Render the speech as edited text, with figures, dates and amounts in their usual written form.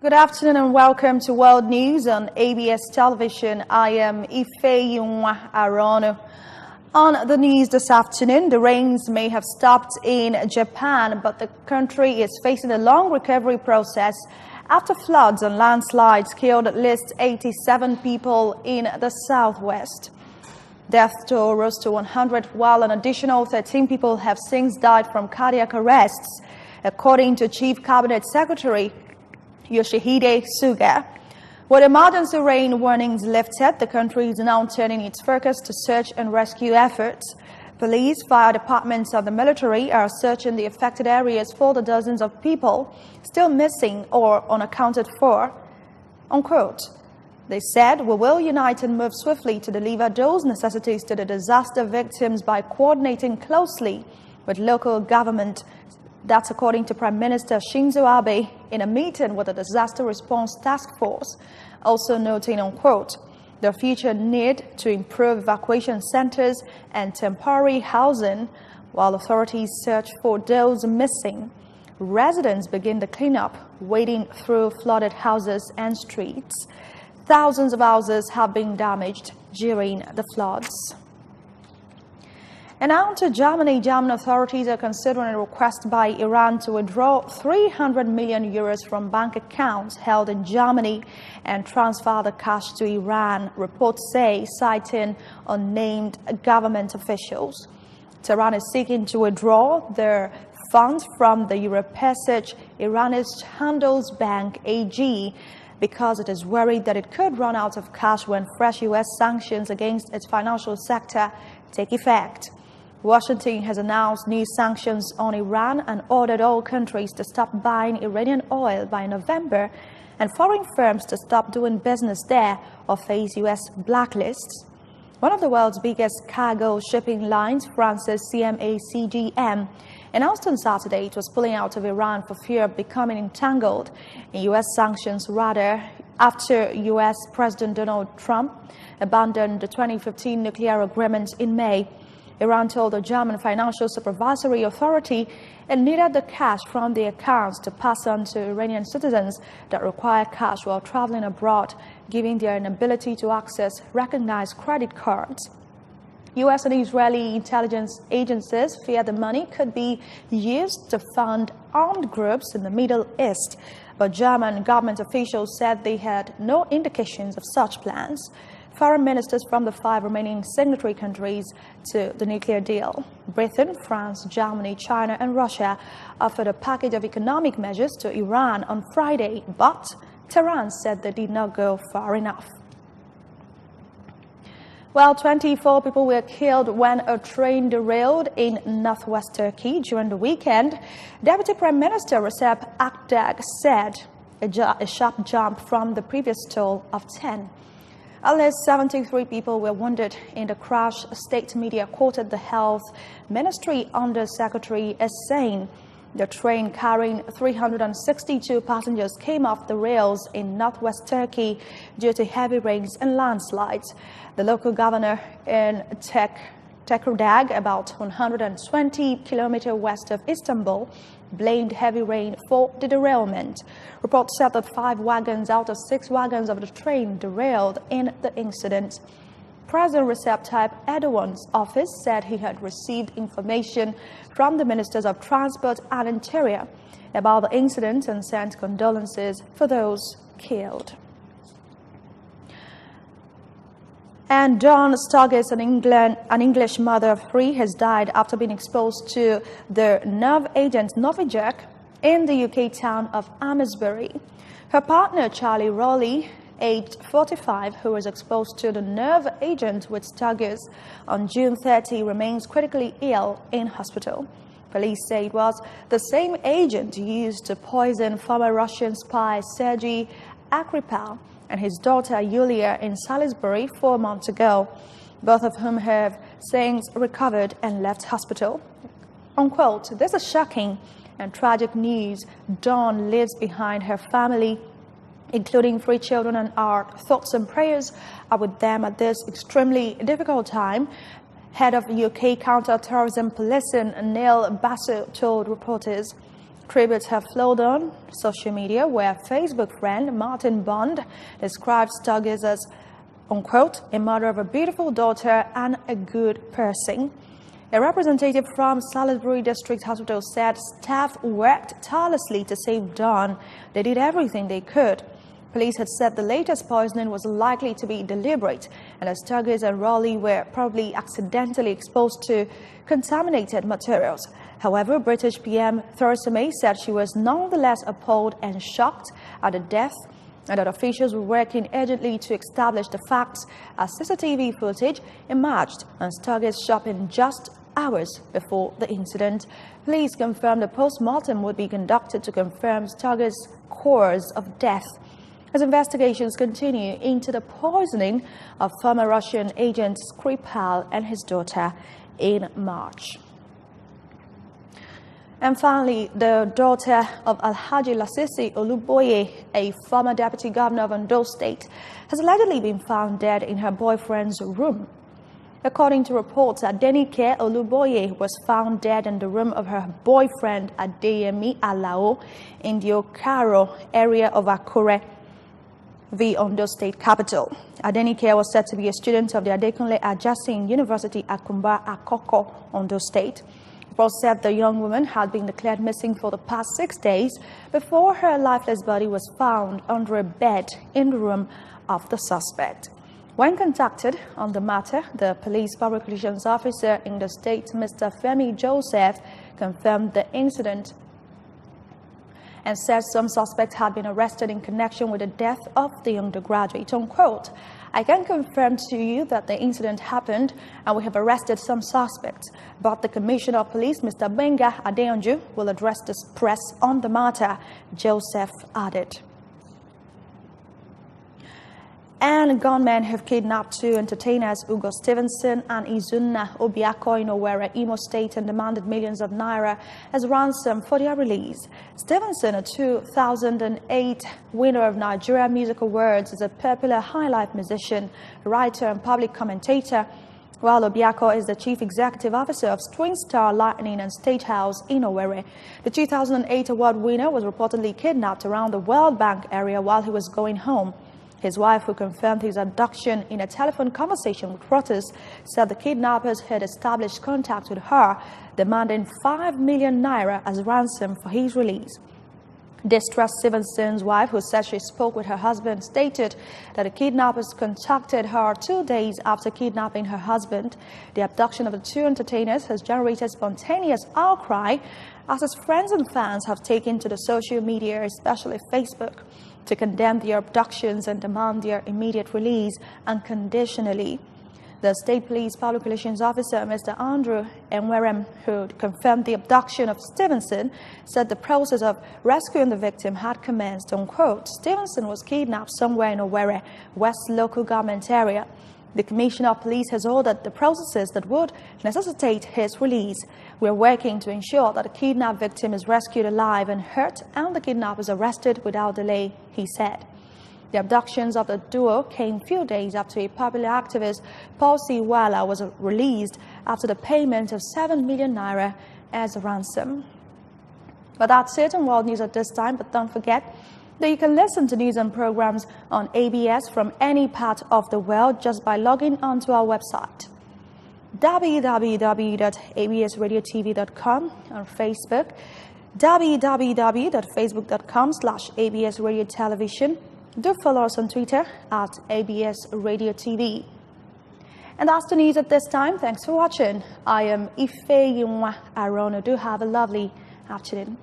Good afternoon and welcome to World News on ABS Television. I am Ifeyunwa Arono. On the news this afternoon, the rains may have stopped in Japan, but the country is facing a long recovery process after floods and landslides killed at least 87 people in the southwest. Death toll rose to 100, while an additional 13 people have since died from cardiac arrests, according to Chief Cabinet Secretary Yoshihide Suga. With emergency rain warnings lifted, the country is now turning its focus to search and rescue efforts. Police, fire departments and the military are searching the affected areas for the dozens of people still missing or unaccounted for. Unquote. They said, "We will unite and move swiftly to deliver those necessities to the disaster victims by coordinating closely with local government." That's according to Prime Minister Shinzo Abe in a meeting with the Disaster Response Task Force, also noting, unquote, the future need to improve evacuation centers and temporary housing while authorities search for those missing. Residents begin the cleanup, wading through flooded houses and streets. Thousands of houses have been damaged during the floods. And now to Germany. German authorities are considering a request by Iran to withdraw 300 million euros from bank accounts held in Germany and transfer the cash to Iran, reports say, citing unnamed government officials. Tehran is seeking to withdraw their funds from the Europacific Iranist Handelsbank AG because it is worried that it could run out of cash when fresh U.S. sanctions against its financial sector take effect. Washington has announced new sanctions on Iran and ordered all countries to stop buying Iranian oil by November and foreign firms to stop doing business there or face U.S. blacklists. One of the world's biggest cargo shipping lines, France's CMA CGM, announced on Saturday it was pulling out of Iran for fear of becoming entangled in U.S. sanctions after U.S. President Donald Trump abandoned the 2015 nuclear agreement in May. Iran told the German Financial Supervisory Authority it needed the cash from the accounts to pass on to Iranian citizens that require cash while traveling abroad, given their inability to access recognized credit cards. U.S. and Israeli intelligence agencies fear the money could be used to fund armed groups in the Middle East, but German government officials said they had no indications of such plans. Foreign ministers from the 5 remaining signatory countries to the nuclear deal, Britain, France, Germany, China and Russia, offered a package of economic measures to Iran on Friday, but Tehran said they did not go far enough. Well, 24 people were killed when a train derailed in northwest Turkey during the weekend. Deputy Prime Minister Recep Akdag said a sharp jump from the previous toll of 10. At least 73 people were wounded in the crash. State media quoted the Health Ministry Undersecretary as saying the train carrying 362 passengers came off the rails in northwest Turkey due to heavy rains and landslides. The local governor in Tekirdağ, about 120 kilometers west of Istanbul, blamed heavy rain for the derailment. Reports said that 5 wagons out of 6 wagons of the train derailed in the incident. President Recep Tayyip Erdogan's office said he had received information from the Ministers of Transport and Interior about the incident and sent condolences for those killed. And Dawn Sturgis, an English mother of 3, has died after being exposed to the nerve agent Novichok in the UK town of Amesbury. Her partner, Charlie Rowley, aged 45, who was exposed to the nerve agent with Sturgis on June 30, remains critically ill in hospital. Police say it was the same agent used to poison former Russian spy Sergei Skripal and his daughter Yulia in Salisbury 4 months ago, both of whom have since recovered and left hospital. Unquote, this is shocking and tragic news. Dawn leaves behind her family, including 3 children, and our thoughts and prayers are with them at this extremely difficult time. Head of UK Counter-Terrorism Policing Neil Basu told reporters, Tributes have flowed on social media, where Facebook friend Martin Bond describes Sturgis as, unquote, a mother of a beautiful daughter and a good person. A representative from Salisbury District Hospital said staff worked tirelessly to save Dawn. They did everything they could. Police had said the latest poisoning was likely to be deliberate, and that Sturgis and Raleigh were probably accidentally exposed to contaminated materials. However, British PM Theresa May said she was nonetheless appalled and shocked at the death, and that officials were working urgently to establish the facts as CCTV footage emerged on Sturgis shopping just hours before the incident. Police confirmed a post-mortem would be conducted to confirm Sturgis' cause of death, as investigations continue into the poisoning of former Russian agent Skripal and his daughter in March. And finally, the daughter of Alhaji Lasisi Oluboye, a former deputy governor of Ondo State, has allegedly been found dead in her boyfriend's room. According to reports, Adenike Oluboye was found dead in the room of her boyfriend Adeyemi Alao in the Okaro area of Akure, the Ondo State capital. Adenike was said to be a student of the Adekunle Ajasin University Akumba Akoko, Ondo State. Reports said the young woman had been declared missing for the past 6 days before her lifeless body was found under a bed in the room of the suspect. When contacted on the matter, the police public relations officer in the state, Mr. Femi Joseph, confirmed the incident and said some suspects had been arrested in connection with the death of the undergraduate. Unquote, I can confirm to you that the incident happened and we have arrested some suspects, but the Commissioner of Police, Mr. Benga Adeyanju, will address this press on the matter, Joseph added. And gunmen have kidnapped two entertainers, Ugo Stevenson and Izunna Obiako in Owerri, Imo State, and demanded millions of naira as ransom for their release. Stevenson, a 2008 winner of Nigeria Music Awards, is a popular high-life musician, writer, and public commentator, while Obiako is the chief executive officer of Twin Star Lightning and Stage House in Owerri. The 2008 award winner was reportedly kidnapped around the World Bank area while he was going home. His wife, who confirmed his abduction in a telephone conversation with Reuters, said the kidnappers had established contact with her, demanding 5 million naira as ransom for his release. Distressed Stevenson's wife, who said she spoke with her husband, stated that the kidnappers contacted her 2 days after kidnapping her husband. The abduction of the two entertainers has generated spontaneous outcry as his friends and fans have taken to the social media, especially Facebook, to condemn their abductions and demand their immediate release unconditionally. The State Police Public Relations Officer, Mr. Andrew Enwerem, who confirmed the abduction of Stevenson, said the process of rescuing the victim had commenced. Unquote, Stevenson was kidnapped somewhere in Owerri West local government area. The Commissioner of Police has ordered the processes that would necessitate his release. We are working to ensure that the kidnapped victim is rescued alive and hurt and the kidnappers arrested without delay, he said. The abductions of the duo came few days after a popular activist, Paul C. Wala, was released after the payment of 7 million naira as a ransom. But that's it on World News at this time, but don't forget that you can listen to news and programs on ABS from any part of the world just by logging onto our website, www.absradiotv.com, on Facebook, www.facebook.com/absradiotelevision. Do follow us on Twitter at ABS Radio TV. And that's the news at this time. Thanks for watching. I am Ife Yunwa Arono. Do have a lovely afternoon.